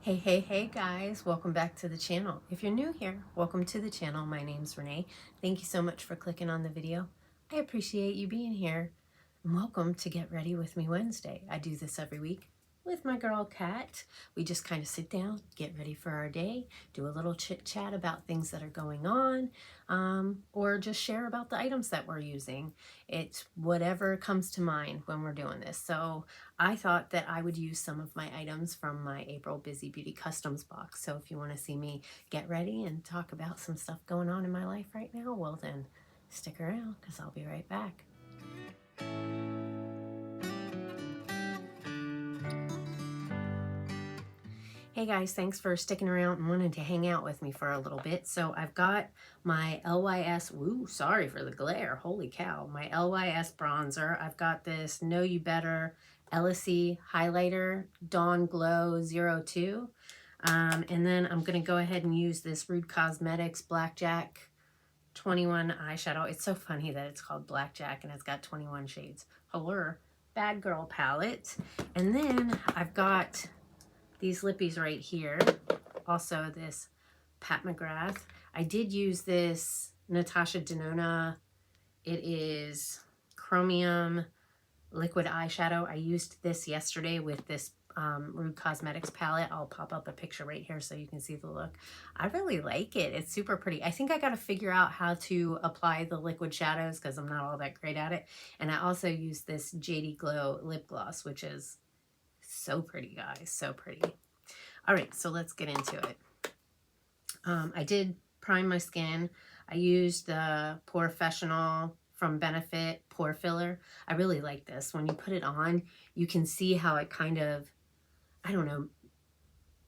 Hey guys, welcome back to the channel. If you're new here, welcome to the channel. My name's Renee. Thank you so much for clicking on the video. I appreciate you being here. And welcome to Get Ready With Me Wednesday. I do this every week with my girl Kat. We just kind of sit down, get ready for our day, do a little chit chat about things that are going on, or just share about the items that we're using. It's whatever comes to mind when we're doing this. So I thought that I would use some of my items from my April Bizybeautycustoms box. So if you want to see me get ready and talk about some stuff going on in my life right now, well then stick around because I'll be right back. Hey guys, thanks for sticking around and wanting to hang out with me for a little bit. So I've got my LYS, sorry for the glare, holy cow, my LYS bronzer. I've got this Know You Better LSE highlighter, Dawn Glow 02. And then I'm going to go ahead and use this Rude Cosmetics Blackjack 21 eyeshadow. It's so funny that it's called Blackjack and it's got 21 shades. Allure Bad Girl palette. And then I've got these lippies right here. Also this Pat McGrath. I did use this Natasha Denona. It is Chromium liquid eyeshadow. I used this yesterday with this Rude Cosmetics palette. I'll pop up a picture right here so you can see the look. I really like it. It's super pretty. I think I got to figure out how to apply the liquid shadows because I'm not all that great at it. And I also use this JD Glow lip gloss, which is so pretty, guys. So pretty. All right, so let's get into it. I did prime my skin. I used the Professional from Benefit Pore Filler. I really like this. When you put it on, you can see how it kind of, I don't know,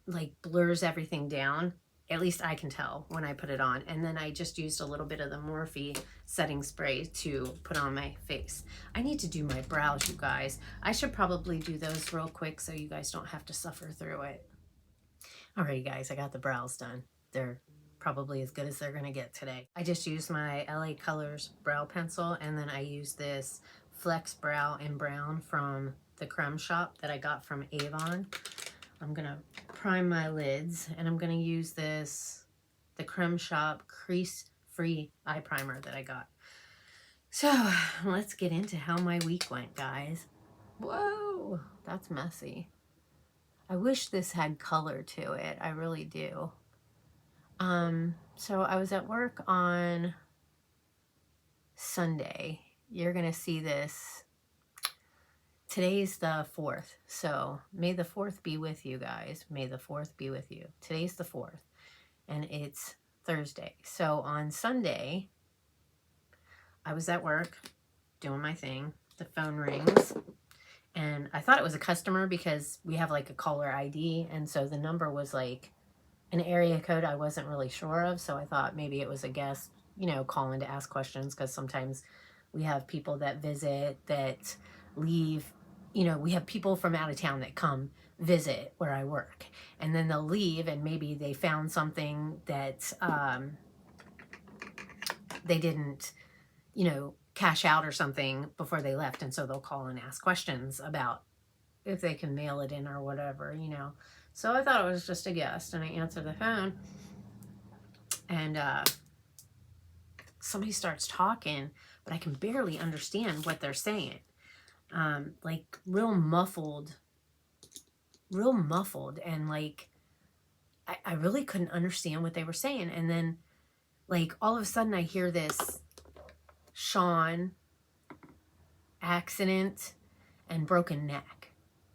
like blurs everything down. At least I can tell when I put it on. And then I just used a little bit of the Morphe setting spray to put on my face. I need to do my brows, you guys. I should probably do those real quick so you guys don't have to suffer through it. Alrighty guys, I got the brows done. They're probably as good as they're gonna get today. I just used my LA Colors brow pencil, and then I used this Flex Brow in Brown from the Creme Shop that I got from Avon. I'm gonna prime my lids, and I'm gonna use this, the Creme Shop Crease Free Eye Primer that I got. So let's get into how my week went, guys. Whoa, that's messy. I wish this had color to it. I really do. So I was at work on Sunday. You're going to see this. Today's the 4th. So may the 4th be with you guys. May the 4th be with you. Today's the 4th and it's Thursday. So on Sunday, I was at work doing my thing. The phone rings. And I thought it was a customer because we have like a caller ID. And so the number was like an area code I wasn't really sure of. So I thought maybe it was a guest, you know, calling to ask questions. Because sometimes we have people that visit, that leave. You know, we have people from out of town that come visit where I work. And then they'll leave and maybe they found something that they didn't, you know, cash out or something before they left, and so they'll call and ask questions about if they can mail it in or whatever, you know. So I thought it was just a guest, and I answered the phone, and somebody starts talking, but I can barely understand what they're saying. Like real muffled, and like I really couldn't understand what they were saying. And then like all of a sudden I hear this Sean, accident, and broken neck.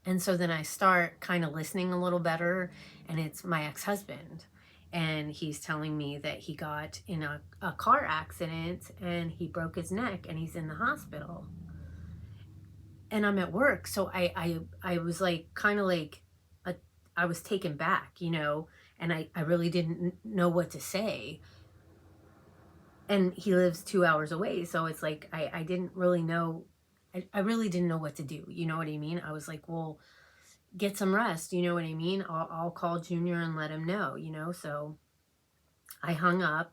And so then I start kind of listening a little better, and it's my ex-husband. And he's telling me that he got in a car accident and he broke his neck and he's in the hospital. And I'm at work, so I was like, kind of like, I was taken back, you know, and I really didn't know what to say. And he lives 2 hours away. So it's like, I didn't really know. I really didn't know what to do. You know what I mean? I was like, well, get some rest. You know what I mean? I'll call Junior and let him know, you know? So I hung up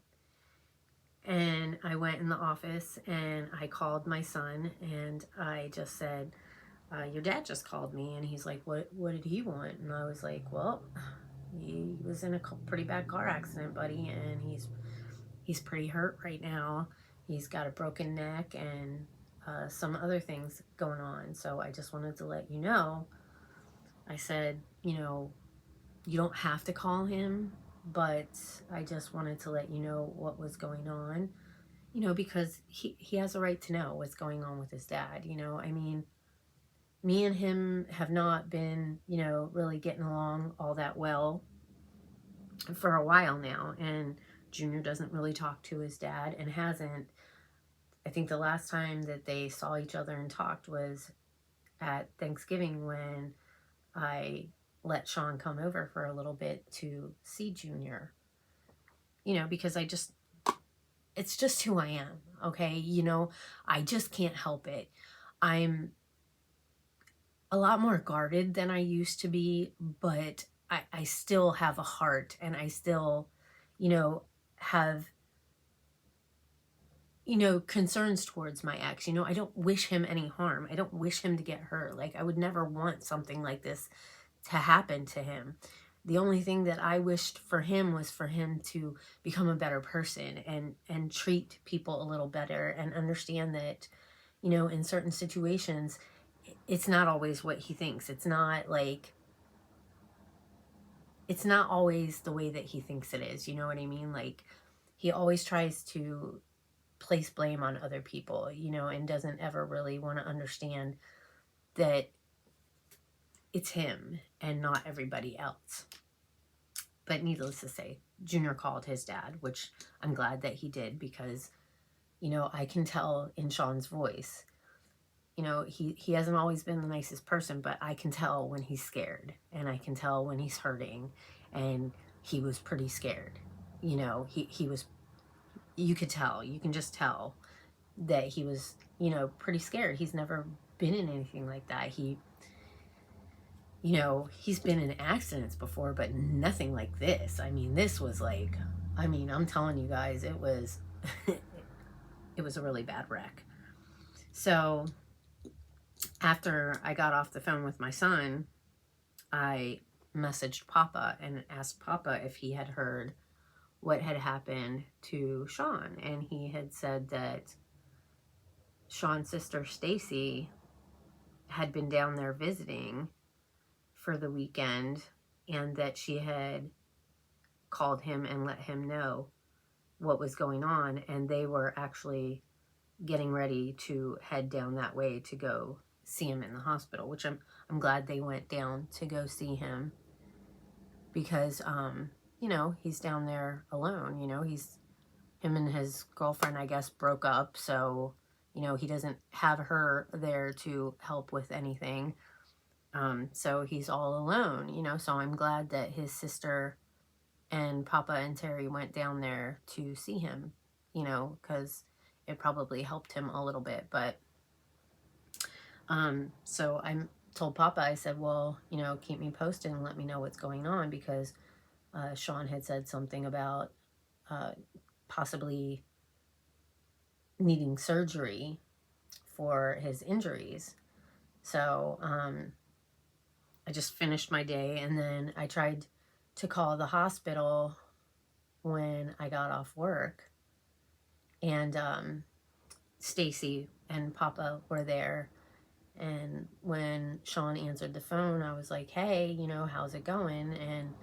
and I went in the office and I called my son and I just said, your dad just called me. And he's like, what did he want? And I was like, well, He was in a pretty bad car accident, buddy, and he's pretty hurt right now. He's got a broken neck and some other things going on. So I just wanted to let you know. I said, you know, you don't have to call him, but I just wanted to let you know what was going on, you know, because he has a right to know what's going on with his dad. You know, I mean, me and him have not been, you know, really getting along all that well for a while now. And Junior doesn't really talk to his dad and hasn't. I think the last time that they saw each other and talked was at Thanksgiving when I let Sean come over for a little bit to see Junior. You know, because it's just who I am, okay? You know, I just can't help it. I'm a lot more guarded than I used to be, but I still have a heart, and I still, you know, have, you know, concerns towards my ex. You know, I don't wish him any harm. I don't wish him to get hurt. Like, I would never want something like this to happen to him. The only thing that I wished for him was for him to become a better person and treat people a little better and understand that, you know, in certain situations, it's not always what he thinks. It's not like, it's not always the way that he thinks it is. You know what I mean? Like, he always tries to place blame on other people, you know, and doesn't ever really want to understand that it's him and not everybody else. But needless to say, Junior called his dad, which I'm glad that he did, because, you know, I can tell in Sean's voice, you know, he hasn't always been the nicest person, but I can tell when he's scared, and I can tell when he's hurting, and he was pretty scared. You know, he was, you could tell, you can just tell that he was, you know, pretty scared. He's never been in anything like that. He, you know, he's been in accidents before, but nothing like this. I mean, this was like, I mean, I'm telling you guys, it was, it was a really bad wreck. So after I got off the phone with my son, I messaged Papa and asked Papa if he had heard what had happened to Sean. And he had said that Sean's sister Stacy had been down there visiting for the weekend, and that she had called him and let him know what was going on, and they were actually getting ready to head down that way to go see him in the hospital, which I'm glad they went down to go see him, because you know, he's down there alone. You know, him and his girlfriend, I guess, broke up, so, you know, he doesn't have her there to help with anything. So he's all alone, you know, so I'm glad that his sister and Papa and Terry went down there to see him, you know, because it probably helped him a little bit. But so I told Papa, I said, well, you know, keep me posted and let me know what's going on, because Sean had said something about possibly needing surgery for his injuries. So I just finished my day, and then I tried to call the hospital when I got off work, and Stacy and Papa were there. And when Sean answered the phone, I was like, hey, you know, how's it going? And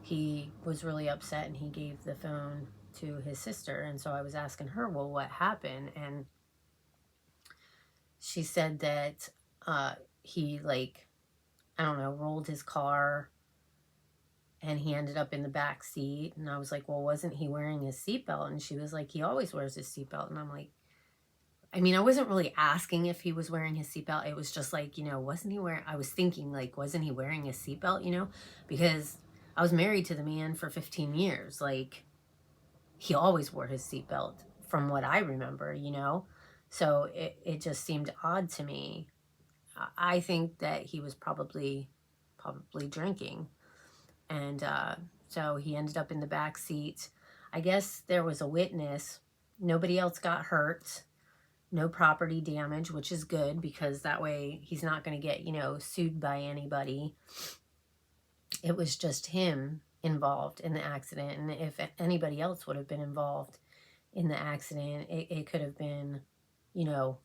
he was really upset, and he gave the phone to his sister. And so I was asking her, well, what happened? And she said that he, like, I don't know, rolled his car and he ended up in the back seat. And I was like, well, wasn't he wearing his seatbelt? And she was like, he always wears his seatbelt. And I'm like, I mean, I wasn't really asking if he was wearing his seatbelt. It was just like, you know, wasn't he wearing, I was thinking, like, wasn't he wearing his seatbelt, you know? Because I was married to the man for 15 years. Like, he always wore his seatbelt from what I remember, you know? So it just seemed odd to me. I think that he was probably drinking. And so he ended up in the back seat. I guess there was a witness. Nobody else got hurt. No property damage, which is good, because that way he's not going to get, you know, sued by anybody. It was just him involved in the accident. And if anybody else would have been involved in the accident, it could have been, you know,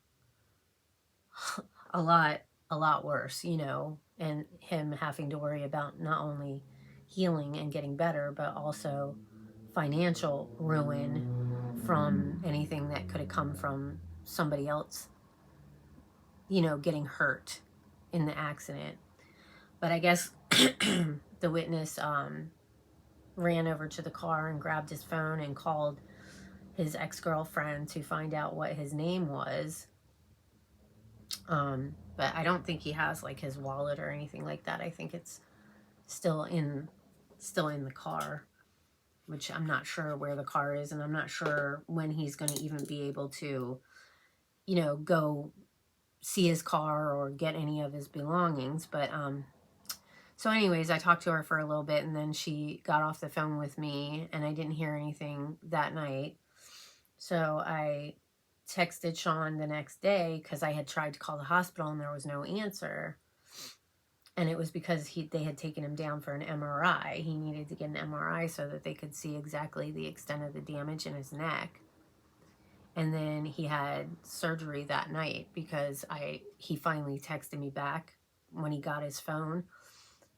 a lot worse, you know, and him having to worry about not only healing and getting better, but also financial ruin from anything that could have come from somebody else, you know, getting hurt in the accident. But I guess the witness ran over to the car and grabbed his phone and called his ex-girlfriend to find out what his name was. But I don't think he has like his wallet or anything like that. I think it's still in the car, which I'm not sure where the car is, and I'm not sure when he's going to even be able to, you know, go see his car or get any of his belongings. But so anyways, I talked to her for a little bit, and then she got off the phone with me, and I didn't hear anything that night. So I texted Sean the next day because I had tried to call the hospital and there was no answer. And it was because they had taken him down for an MRI. He needed to get an MRI so that they could see exactly the extent of the damage in his neck. And then he had surgery that night because he finally texted me back when he got his phone.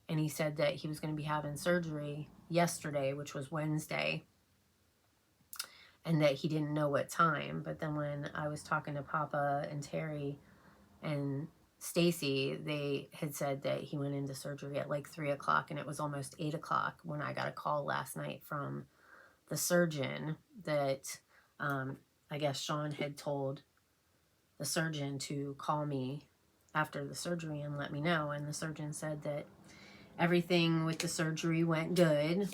And he said that he was going to be having surgery yesterday, which was Wednesday, and that he didn't know what time. But then when I was talking to Papa and Terry and Stacy, they had said that he went into surgery at like 3 o'clock, and it was almost 8 o'clock when I got a call last night from the surgeon that I guess Sean had told the surgeon to call me after the surgery and let me know. And the surgeon said that everything with the surgery went good.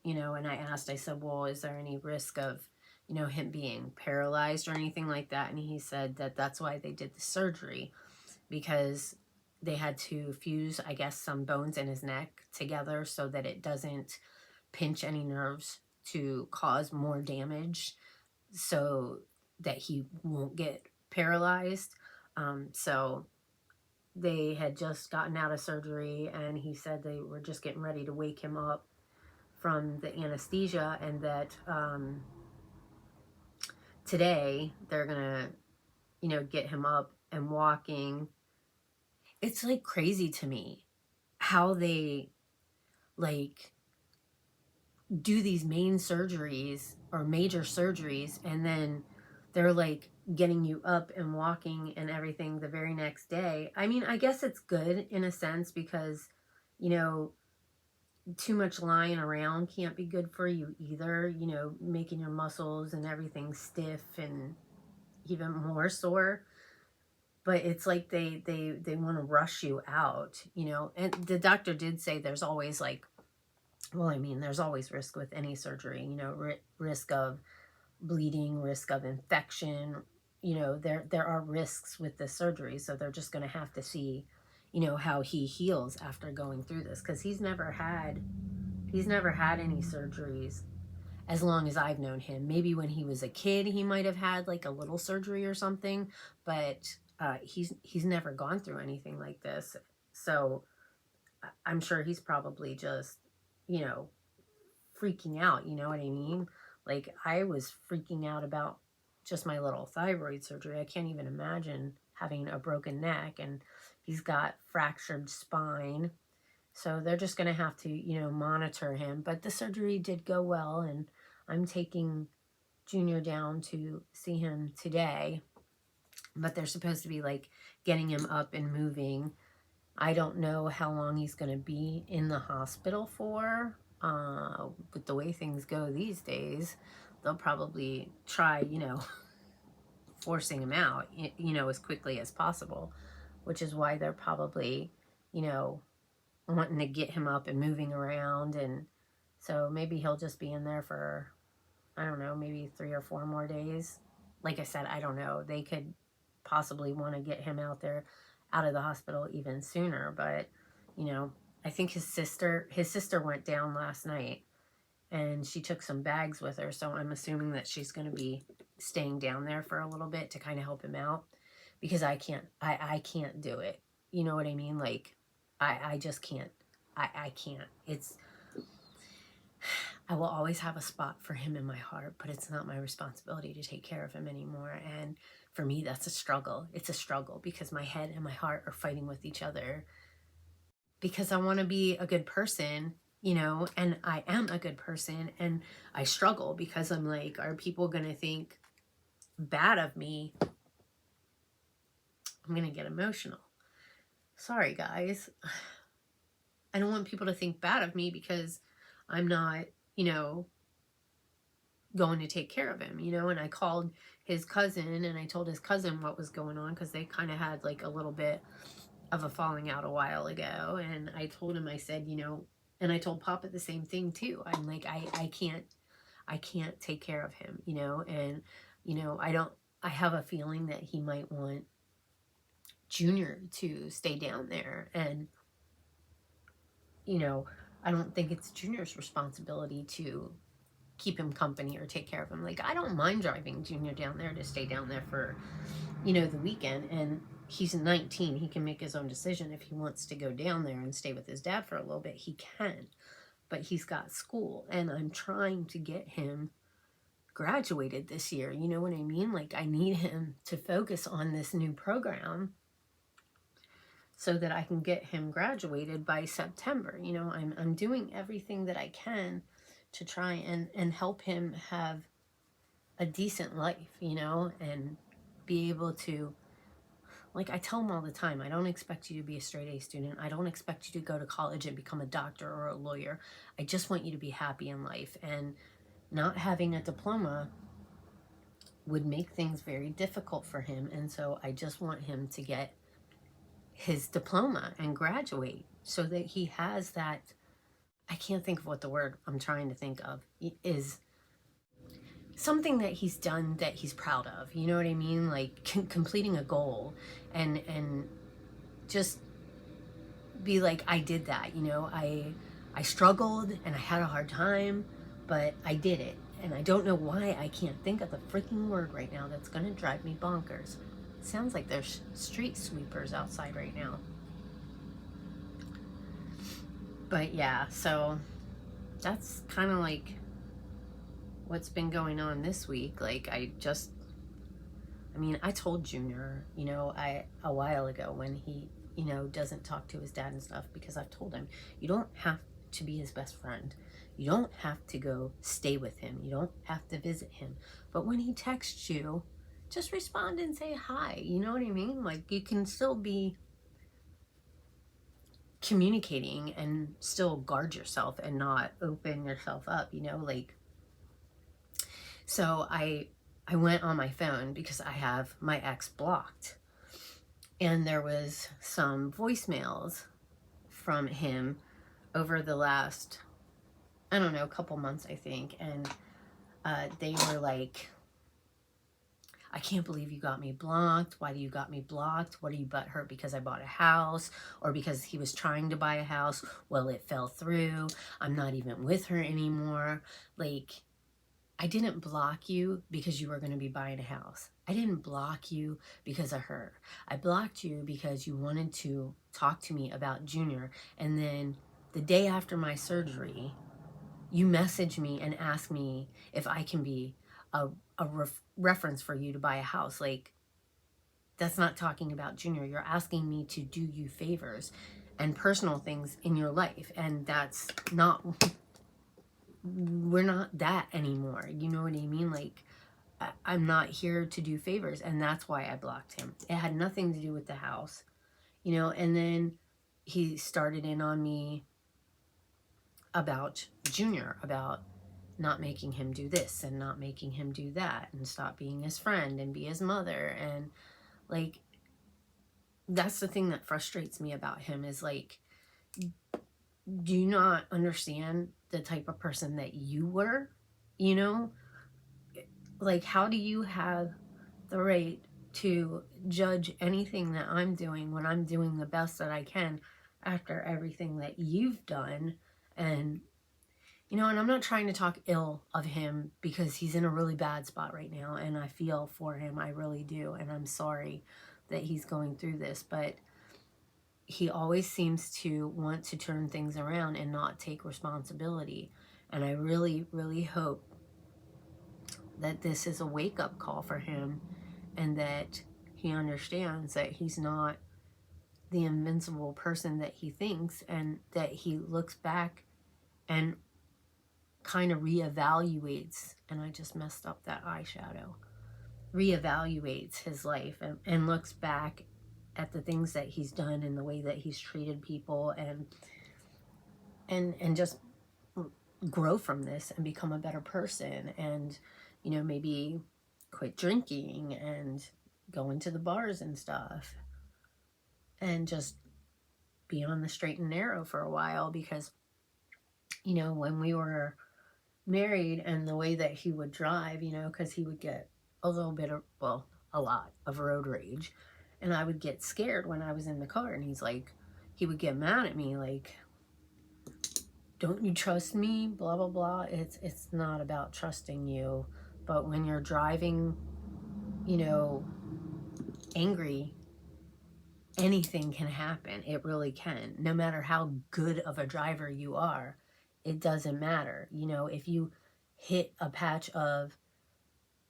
You know, and I said, well, is there any risk of, you know, him being paralyzed or anything like that? And he said that that's why they did the surgery, because they had to fuse, I guess, some bones in his neck together so that it doesn't pinch any nerves to cause more damage so that he won't get paralyzed. So they had just gotten out of surgery, and he said they were just getting ready to wake him up from the anesthesia, and that today they're gonna, you know, get him up and walking. It's like crazy to me how they like do these main surgeries or major surgeries, and then they're like getting you up and walking and everything the very next day. I mean, I guess it's good in a sense because, you know, too much lying around can't be good for you either, you know, making your muscles and everything stiff and even more sore. But it's like they want to rush you out, you know. And the doctor did say there's always like, well, I mean, there's always risk with any surgery, you know, risk of bleeding, risk of infection, you know, there are risks with this surgery. So they're just going to have to see, you know, how he heals after going through this, because he's never had any surgeries as long as I've known him. Maybe when he was a kid, he might have had like a little surgery or something, but he's never gone through anything like this. So I'm sure he's probably just, you know, freaking out, you know what I mean? Like, I was freaking out about just my little thyroid surgery. I can't even imagine having a broken neck, and he's got fractured spine. So they're just going to have to, you know, monitor him. But the surgery did go well, and I'm taking Junior down to see him today. But they're supposed to be like getting him up and moving. I don't know how long he's going to be in the hospital for. With the way things go these days, they'll probably try, you know, forcing him out, you know, as quickly as possible, which is why they're probably, you know, wanting to get him up and moving around. And so maybe he'll just be in there for, I don't know, maybe 3 or 4 more days. Like I said, I don't know. They could possibly want to get him out of the hospital even sooner. But, you know, I think his sister went down last night, and she took some bags with her. So I'm assuming that she's going to be staying down there for a little bit to kind of help him out, because I can't do it. You know what I mean? Like, I just can't. I can't. It's I will always have a spot for him in my heart, but it's not my responsibility to take care of him anymore. And for me, that's a struggle. It's a struggle because my head and my heart are fighting with each other because I want to be a good person, you know, and I am a good person, and I struggle because I'm like, are people going to think bad of me? I'm going to get emotional. Sorry, guys. I don't want people to think bad of me because I'm not, you know, going to take care of him, you know. And I called his cousin and I told his cousin what was going on because they kind of had like a little bit of a falling out a while ago. And I told him, I said, you know, and I told Papa the same thing too. I'm like, I can't take care of him, you know. And, you know, I have a feeling that he might want Junior to stay down there. And, you know, I don't think it's Junior's responsibility to keep him company or take care of him. Like, I don't mind driving Junior down there to stay down there for, you know, the weekend. And he's 19. He can make his own decision. If he wants to go down there and stay with his dad for a little bit, he can. But he's got school, and I'm trying to get him graduated this year. You know what I mean? Like, I need him to focus on this new program so that I can get him graduated by September. You know, I'm doing everything that I can to try and help him have a decent life, you know, and be able to, like I tell him all the time, I don't expect you to be a straight A student. I don't expect you to go to college and become a doctor or a lawyer. I just want you to be happy in life. And not having a diploma would make things very difficult for him. And so I just want him to get his diploma and graduate so that he has that. I can't think of what the word I'm trying to think of is. Something that he's done that he's proud of, you know what I mean? Like completing a goal and just be like, I did that, you know. I struggled and I had a hard time, but I did it. And I don't know why I can't think of the freaking word right now that's gonna drive me bonkers. It sounds like there's street sweepers outside right now. But yeah, so that's kind of like what's been going on this week. Like, I told Junior, you know, a while ago when he, you know, doesn't talk to his dad and stuff, because I've told him, you don't have to be his best friend. You don't have to go stay with him. You don't have to visit him. But when he texts you, just respond and say hi. You know what I mean? Like, you can still be communicating and still guard yourself and not open yourself up, you know, like. So I went on my phone because I have my ex blocked, and there was some voicemails from him over the last, I don't know, couple months, I think. And they were like, I can't believe you got me blocked. Why do you got me blocked? What are you butthurt because I bought a house, or because he was trying to buy a house? Well, it fell through. I'm not even with her anymore. Like, I didn't block you because you were going to be buying a house. I didn't block you because of her. I blocked you because you wanted to talk to me about Junior. And then the day after my surgery, you message me and ask me if I can be a reference for you to buy a house. Like, that's not talking about Junior. You're asking me to do you favors and personal things in your life. And that's not, we're not that anymore. You know what I mean? Like, I'm not here to do favors. And that's why I blocked him. It had nothing to do with the house, you know. And then he started in on me about Junior, about not making him do this and not making him do that, and stop being his friend and be his mother. And like, that's the thing that frustrates me about him, is like, do you not understand the type of person that you were? You know, like, how do you have the right to judge anything that I'm doing when I'm doing the best that I can after everything that you've done? And, you know, and I'm not trying to talk ill of him, because he's in a really bad spot right now, and I feel for him. I really do. And I'm sorry that he's going through this, but he always seems to want to turn things around and not take responsibility. And I really, really hope that this is a wake-up call for him, and that he understands that he's not the invincible person that he thinks, and that he looks back and kind of reevaluates, and I just messed up that eyeshadow, reevaluates his life, and looks back at the things that he's done and the way that he's treated people, and just grow from this and become a better person, and, you know, maybe quit drinking and go into the bars and stuff, and just be on the straight and narrow for a while. Because, you know, when we were married, and the way that he would drive, you know, because he would get a little bit of, well, a lot of road rage, and I would get scared when I was in the car, and he's like, he would get mad at me, like, don't you trust me, blah blah blah. It's not about trusting you, but when you're driving, you know, angry, anything can happen. It really can. No matter how good of a driver you are, it doesn't matter. You know, if you hit a patch of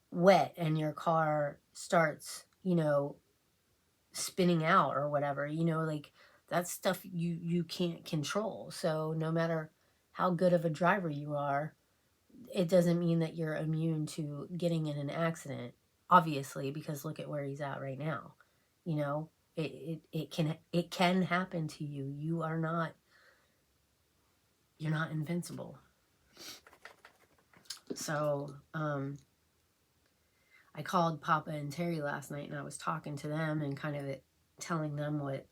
wet and your car starts, you know, spinning out or whatever, you know, like, that's stuff you can't control. So no matter how good of a driver you are, it doesn't mean that you're immune to getting in an accident, obviously, because look at where he's at right now. You know, it can happen to you. You're not invincible. So I called Papa and Terry last night, and I was talking to them and kind of telling them what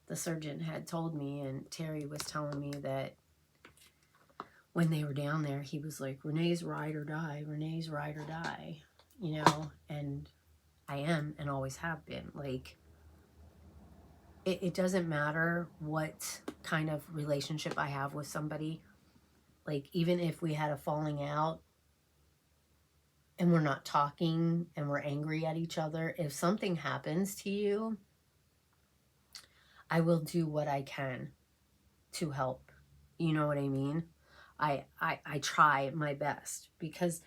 the surgeon had told me, and Terry was telling me that when they were down there, he was like, Renee's ride or die, Renee's ride or die, you know, and I am, and always have been. Like, it doesn't matter what kind of relationship I have with somebody. Like, even if we had a falling out and we're not talking and we're angry at each other, if something happens to you, I will do what I can to help. You know what I mean? I try my best, because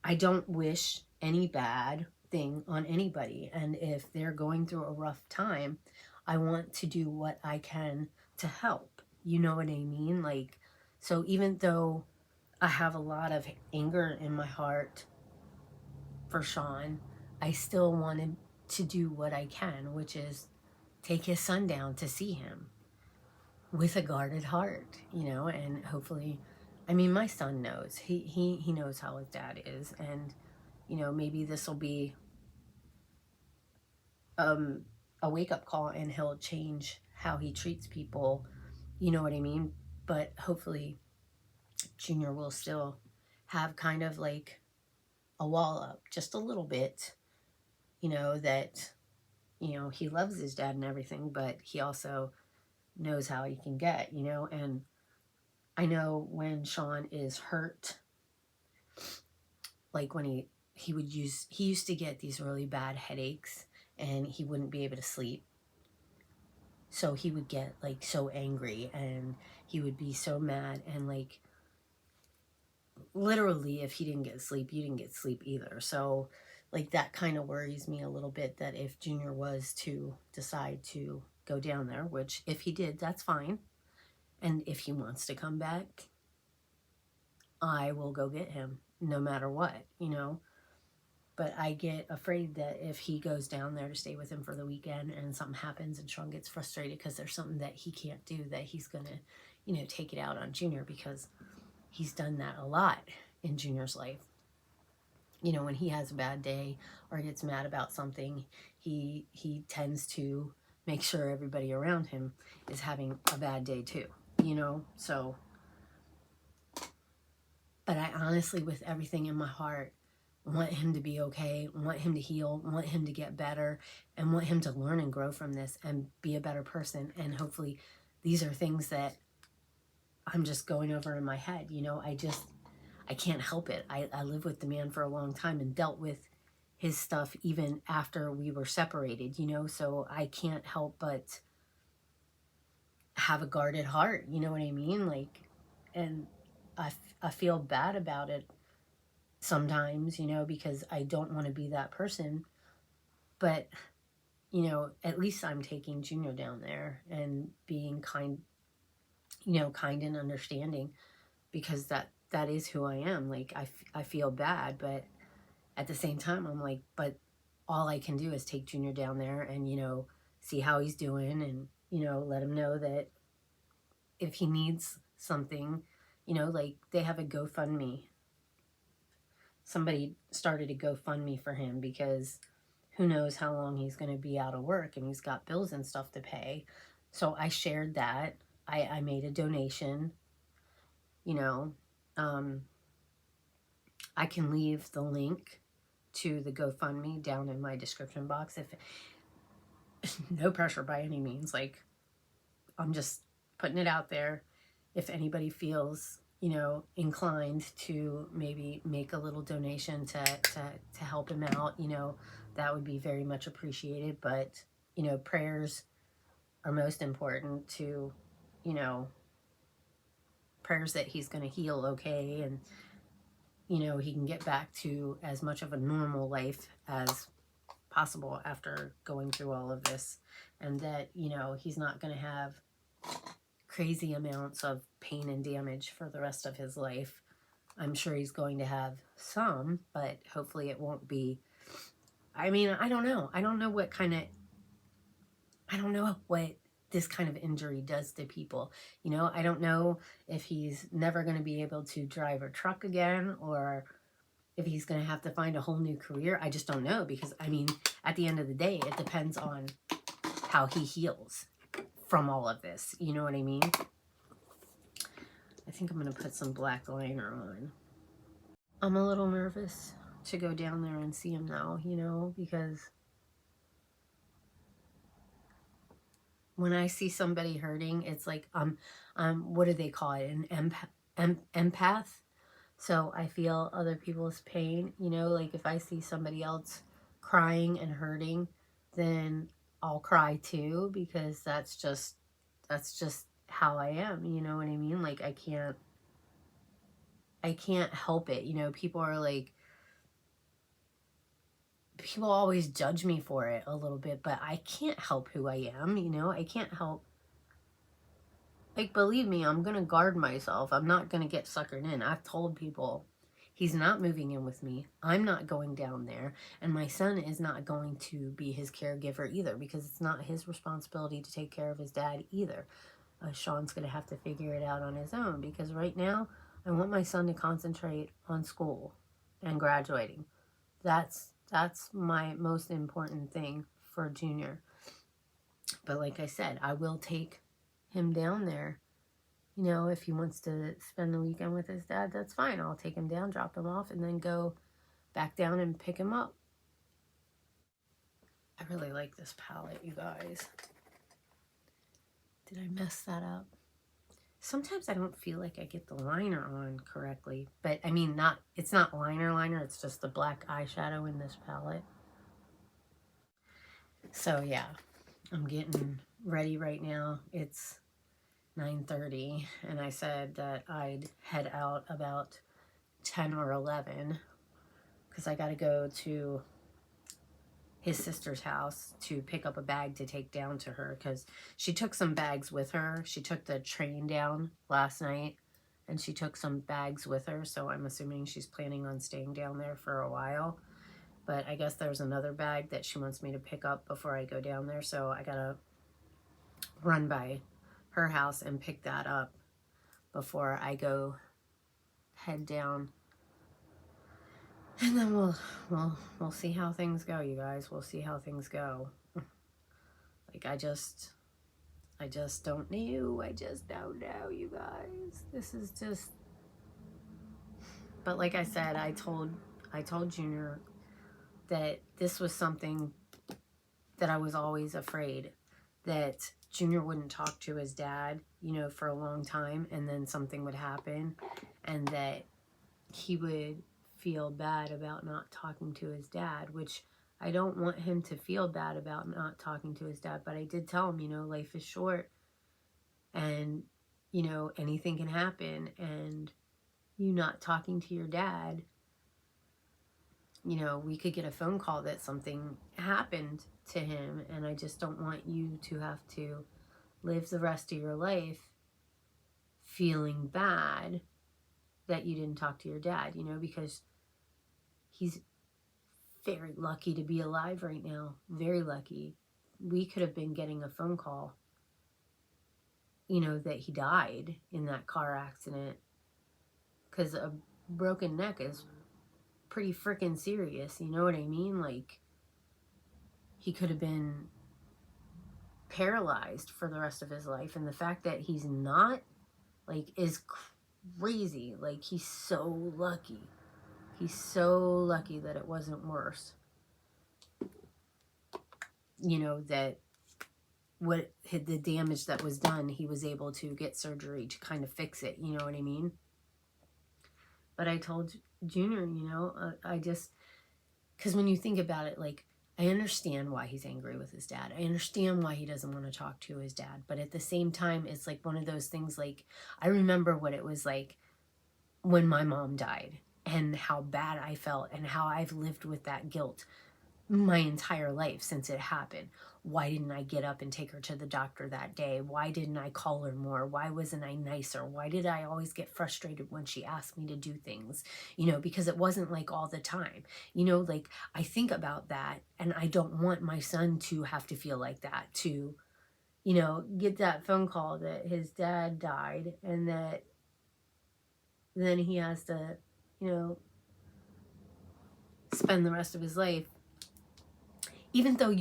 I don't wish any bad thing on anybody. And if they're going through a rough time, I want to do what I can to help. You know what I mean? Like, so even though I have a lot of anger in my heart for Sean, I still wanted to do what I can, which is take his son down to see him with a guarded heart, you know, and hopefully, I mean, my son knows. He knows how his dad is, and, you know, maybe this will be a wake-up call, and he'll change how he treats people, you know what I mean? But hopefully Junior will still have kind of like a wall up, just a little bit, you know, that, you know, he loves his dad and everything, but he also knows how he can get, you know. And I know when Sean is hurt, like when he used to get these really bad headaches, and he wouldn't be able to sleep. So he would get like so angry, and he would be so mad, and like, literally, if he didn't get sleep, you didn't get sleep either. So like, that kind of worries me a little bit, that if Junior was to decide to go down there, which if he did, that's fine. And if he wants to come back, I will go get him no matter what, you know. But I get afraid that if he goes down there to stay with him for the weekend and something happens and Sean gets frustrated because there's something that he can't do, that he's going to, you know, take it out on Junior, because he's done that a lot in Junior's life. You know, when he has a bad day or gets mad about something, he tends to make sure everybody around him is having a bad day too, you know. So, but I honestly, with everything in my heart, want him to be okay, want him to heal, want him to get better, and want him to learn and grow from this and be a better person. And hopefully these are things that I'm just going over in my head, you know. I can't help it. I lived with the man for a long time and dealt with his stuff even after we were separated, you know, so I can't help but have a guarded heart, you know what I mean? Like, and I feel bad about it sometimes, you know, because I don't want to be that person. But, you know, at least I'm taking Junior down there and being kind, you know, kind and understanding, because that is who I am. Like, I feel bad, but at the same time, I'm like, but all I can do is take Junior down there and, you know, see how he's doing, and, you know, let him know that if he needs something, you know, like they have a GoFundMe. Somebody started a GoFundMe for him because who knows how long he's going to be out of work, and he's got bills and stuff to pay. So I shared that. I made a donation, you know. I can leave the link to the GoFundMe down in my description box. If no pressure by any means, like, I'm just putting it out there. If anybody feels, you know, inclined to maybe make a little donation to help him out, you know, that would be very much appreciated. But, you know, prayers are most important to, you know, prayers that he's going to heal okay, and, you know, he can get back to as much of a normal life as possible after going through all of this, and that, you know, he's not going to have crazy amounts of pain and damage for the rest of his life. I'm sure he's going to have some, but hopefully it won't be. I mean, I don't know. I don't know what this kind of injury does to people. You know, I don't know if he's never going to be able to drive a truck again, or if he's going to have to find a whole new career. I just don't know, because, I mean, at the end of the day, it depends on how he heals from all of this. You know what I mean? I think I'm going to put some black liner on. I'm a little nervous to go down there and see him now, you know, because when I see somebody hurting, it's like, what do they call it? An empath. So I feel other people's pain, you know, like if I see somebody else crying and hurting, then I'll cry too, because that's just how I am, you know what I mean? Like, I can't help it. You know, people always judge me for it a little bit, but I can't help who I am, you know? I can't help. Like, believe me, I'm going to guard myself. I'm not going to get suckered in. I've told people he's not moving in with me. I'm not going down there. And my son is not going to be his caregiver either, because it's not his responsibility to take care of his dad either. Sean's going to have to figure it out on his own, because right now I want my son to concentrate on school and graduating. That's my most important thing for Junior. But like I said, I will take him down there. You know, if he wants to spend the weekend with his dad, that's fine. I'll take him down, drop him off, and then go back down and pick him up. I really like this palette, you guys. Did I mess that up? Sometimes I don't feel like I get the liner on correctly. But, I mean, it's not liner. It's just the black eyeshadow in this palette. So, yeah. I'm getting ready right now. It's 9:30, and I said that I'd head out about 10 or 11 because I got to go to his sister's house to pick up a bag to take down to her, because she took some bags with her. She took the train down last night, and she took some bags with her, so I'm assuming she's planning on staying down there for a while. But I guess there's another bag that she wants me to pick up before I go down there, so I gotta run by her house and pick that up before I go head down. And then we'll see how things go, you guys. We'll see how things go. Like, I just don't know. I just don't know, you guys. This is just. But like I said, I told Junior that this was something that I was always afraid that Junior wouldn't talk to his dad, you know, for a long time, and then something would happen, and that he would feel bad about not talking to his dad, which I don't want him to feel bad about not talking to his dad. But I did tell him, you know, life is short, and, you know, anything can happen, and you not talking to your dad, you know, we could get a phone call that something happened to him, and I just don't want you to have to live the rest of your life feeling bad that you didn't talk to your dad, you know, because he's very lucky to be alive right now. Very lucky. We could have been getting a phone call, you know, that he died in that car accident, because a broken neck is pretty freaking serious, you know what I mean? Like, he could have been paralyzed for the rest of his life, and the fact that he's not, like, is crazy. Like, he's so lucky. He's so lucky that it wasn't worse. You know, that what the damage that was done, he was able to get surgery to kind of fix it, you know what I mean? But I told Junior, you know, I just, because when you think about it, like, I understand why he's angry with his dad. I understand why he doesn't want to talk to his dad. But at the same time, it's like one of those things, like, I remember what it was like when my mom died and how bad I felt and how I've lived with that guilt my entire life since it happened. Why didn't I get up and take her to the doctor that day? Why didn't I call her more? Why wasn't I nicer? Why did I always get frustrated when she asked me to do things? You know, because it wasn't like all the time. You know, like, I think about that, and I don't want my son to have to feel like that, to, you know, get that phone call that his dad died, and that then he has to, you know, spend the rest of his life, even though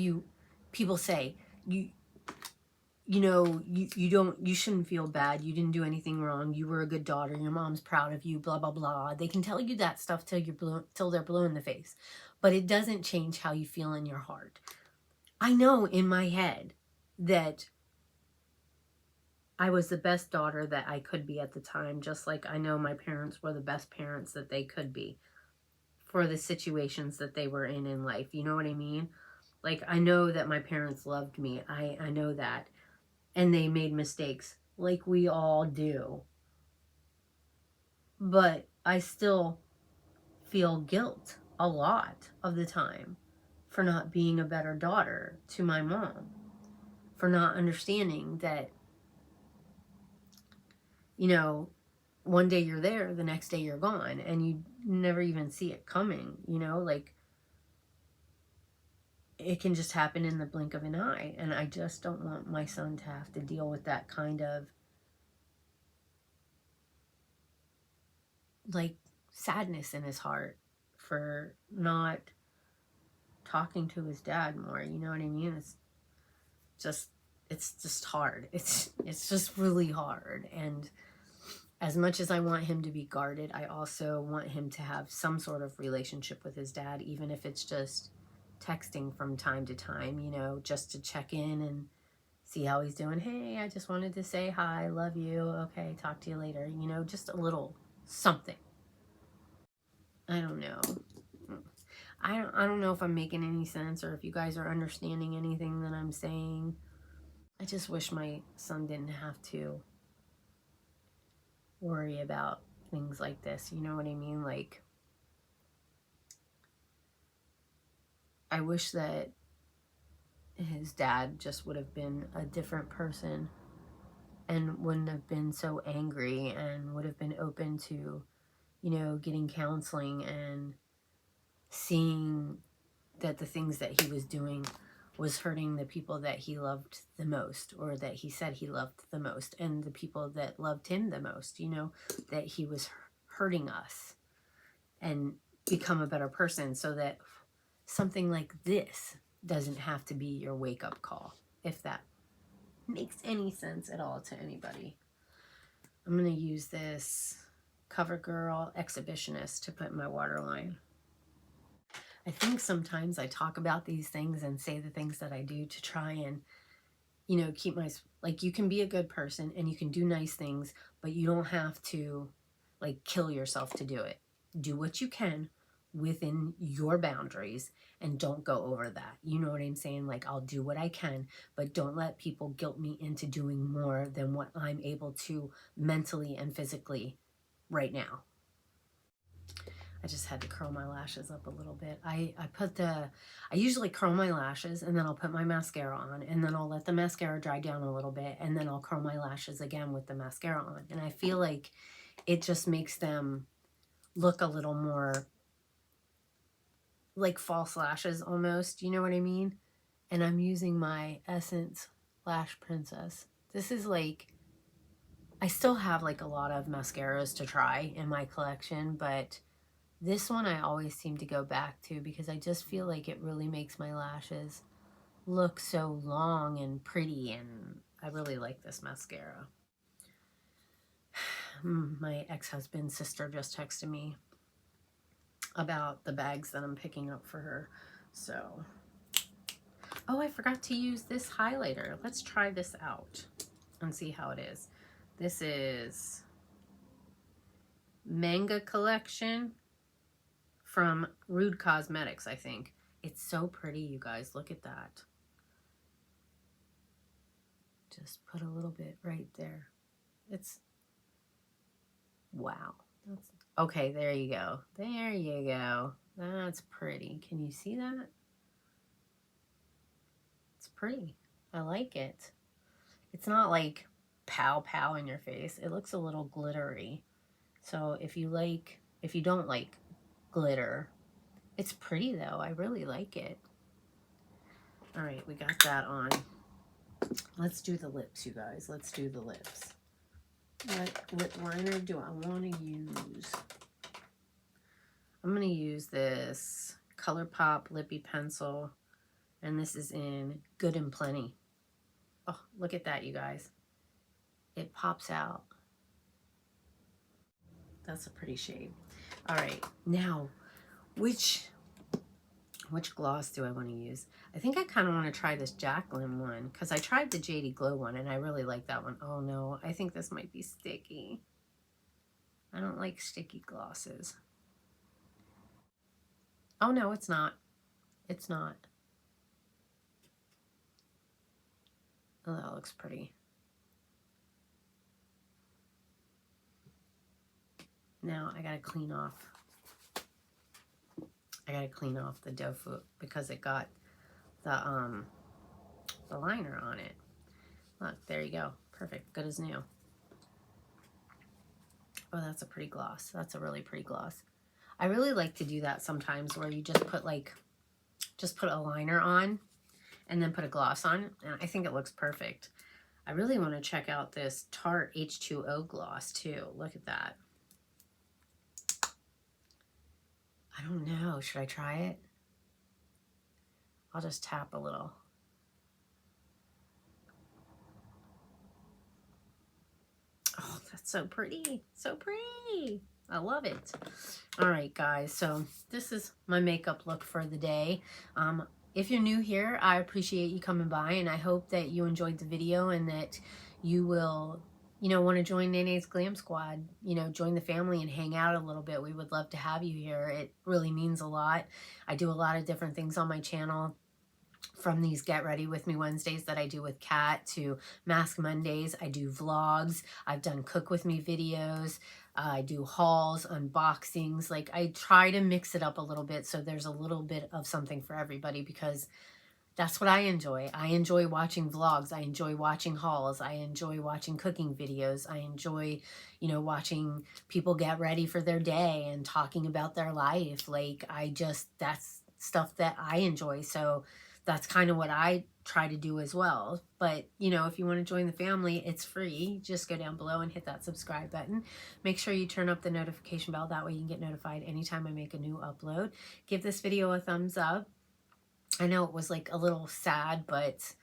people say you know, you shouldn't feel bad, you didn't do anything wrong, you were a good daughter, your mom's proud of you, blah blah blah. They can tell you that stuff till they're blue in the face, but it doesn't change how you feel in your heart. I know in my head that I was the best daughter that I could be at the time, just like I know my parents were the best parents that they could be for the situations that they were in life. You know what I mean? Like, I know that my parents loved me. I know that. And they made mistakes, like we all do. But I still feel guilt a lot of the time for not being a better daughter to my mom, for not understanding that, you know, one day you're there, the next day you're gone, and you never even see it coming, you know, like, it can just happen in the blink of an eye. And I just don't want my son to have to deal with that kind of, like, sadness in his heart for not talking to his dad more. You know what I mean? It's just hard. It's just really hard. And as much as I want him to be guarded, I also want him to have some sort of relationship with his dad, even if it's just texting from time to time, you know, just to check in and see how he's doing. Hey, I just wanted to say hi, love you, okay, talk to you later, you know, just a little something. I don't know. I don't know if I'm making any sense or if you guys are understanding anything that I'm saying. I just wish my son didn't have to worry about things like this, you know what I mean? Like, I wish that his dad just would have been a different person and wouldn't have been so angry and would have been open to, you know, getting counseling and seeing that the things that he was doing was hurting the people that he loved the most, or that he said he loved the most, and the people that loved him the most, you know, that he was hurting us, and become a better person so that something like this doesn't have to be your wake-up call, if that makes any sense at all to anybody. I'm going to use this CoverGirl Exhibitionist to put in my waterline. I think sometimes I talk about these things and say the things that I do to try and, you know, keep my, like, you can be a good person and you can do nice things, but you don't have to, like, kill yourself to do it. Do what you can within your boundaries and don't go over that. You know what I'm saying? Like, I'll do what I can, but don't let people guilt me into doing more than what I'm able to mentally and physically right now. I just had to curl my lashes up a little bit. I usually curl my lashes and then I'll put my mascara on and then I'll let the mascara dry down a little bit and then I'll curl my lashes again with the mascara on. And I feel like it just makes them look a little more like false lashes almost. You know what I mean? And I'm using my Essence Lash Princess. This is like, I still have like a lot of mascaras to try in my collection, but this one I always seem to go back to because I just feel like it really makes my lashes look so long and pretty, and I really like this mascara. My ex-husband's sister just texted me about the bags that I'm picking up for her. So, oh, I forgot to use this highlighter. Let's try this out and see how it is. This is Manga Collection from Rude Cosmetics, I think. It's so pretty, you guys. Look at that. Just put a little bit right there. It's, wow. That's, okay, there you go. There you go. That's pretty. Can you see that? It's pretty. I like it. It's not like pow pow in your face. It looks a little glittery. So if you don't like glitter, it's pretty though. I really like it. All right, we got that on. Let's do the lips, you guys. Let's do the lips. What lip liner do I want to use? I'm going to use this ColourPop Lippy Pencil, and this is in Good and Plenty. Oh, look at that, you guys. It pops out. That's a pretty shade. All right, now, which gloss do I want to use? I think I kind of want to try this Jacqueline one because I tried the JD Glow one and I really like that one. Oh no, I think this might be sticky. I don't like sticky glosses. Oh no, it's not. It's not. Oh, that looks pretty. Now I gotta clean off. I gotta clean off the doe foot because it got the liner on it. Look, there you go. Perfect. Good as new. Oh, that's a pretty gloss. That's a really pretty gloss. I really like to do that sometimes where you just put a liner on and then put a gloss on, and I think it looks perfect. I really want to check out this Tarte H2O gloss too. Look at that. I don't know. Should I try it? I'll just tap a little. Oh, that's so pretty. So pretty. I love it. All right, guys. So this is my makeup look for the day. If you're new here, I appreciate you coming by, and I hope that you enjoyed the video and that you will, want to join Nene's Glam Squad, join the family and hang out a little bit. We would love to have you here. It really means a lot. I do a lot of different things on my channel, from these Get Ready With Me Wednesdays that I do with Kat to Mask Mondays. I do vlogs. I've done Cook With Me videos. I do hauls, unboxings. Like, I try to mix it up a little bit so there's a little bit of something for everybody, because that's what I enjoy. I enjoy watching vlogs. I enjoy watching hauls. I enjoy watching cooking videos. I enjoy, watching people get ready for their day and talking about their life. Like, that's stuff that I enjoy. So that's kind of what I try to do as well. But, if you want to join the family, it's free. Just go down below and hit that subscribe button. Make sure you turn up the notification bell. That way you can get notified anytime I make a new upload. Give this video a thumbs up. I know it was like a little sad, but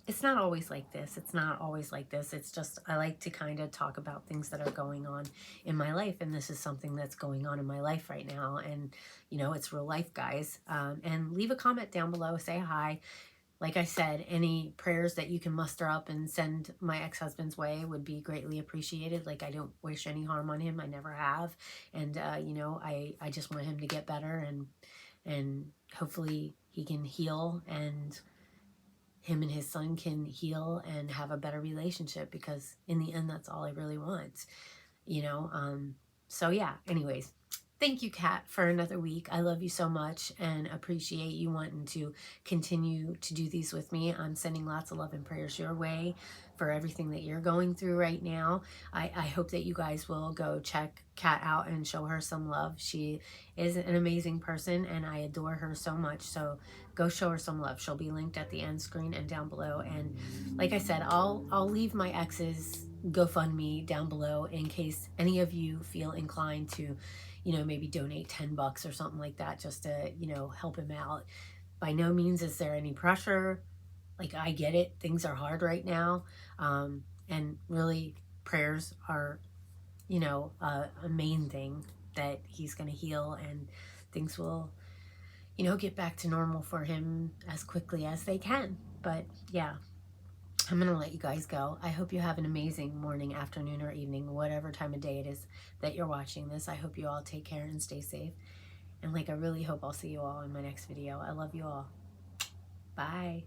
it's not always like this. It's not always like this. It's just, I like to kind of talk about things that are going on in my life. And this is something that's going on in my life right now. And, it's real life, guys. And leave a comment down below. Say hi. Like I said, any prayers that you can muster up and send my ex-husband's way would be greatly appreciated. Like, I don't wish any harm on him. I never have. And, I just want him to get better, and hopefully he can heal, and him and his son can heal and have a better relationship, because in the end, that's all I really want, So yeah, anyways, Thank you, Kat, for another week. I love you so much and appreciate you wanting to continue to do these with me. I'm sending lots of love and prayers your way for everything that you're going through right now. I hope that you guys will go check Kat out and show her some love. She is an amazing person and I adore her so much. So go show her some love. She'll be linked at the end screen and down below. And like I said, I'll leave my ex's GoFundMe down below in case any of you feel inclined to, you know, maybe donate 10 bucks or something like that just to, you know, help him out. By no means is there any pressure. Like, I get it. Things are hard right now. And really, prayers are, you know, a main thing that he's going to heal and things will, you know, get back to normal for him as quickly as they can. But yeah, I'm going to let you guys go. I hope you have an amazing morning, afternoon, or evening, whatever time of day it is that you're watching this. I hope you all take care and stay safe. And like, I really hope I'll see you all in my next video. I love you all. Bye.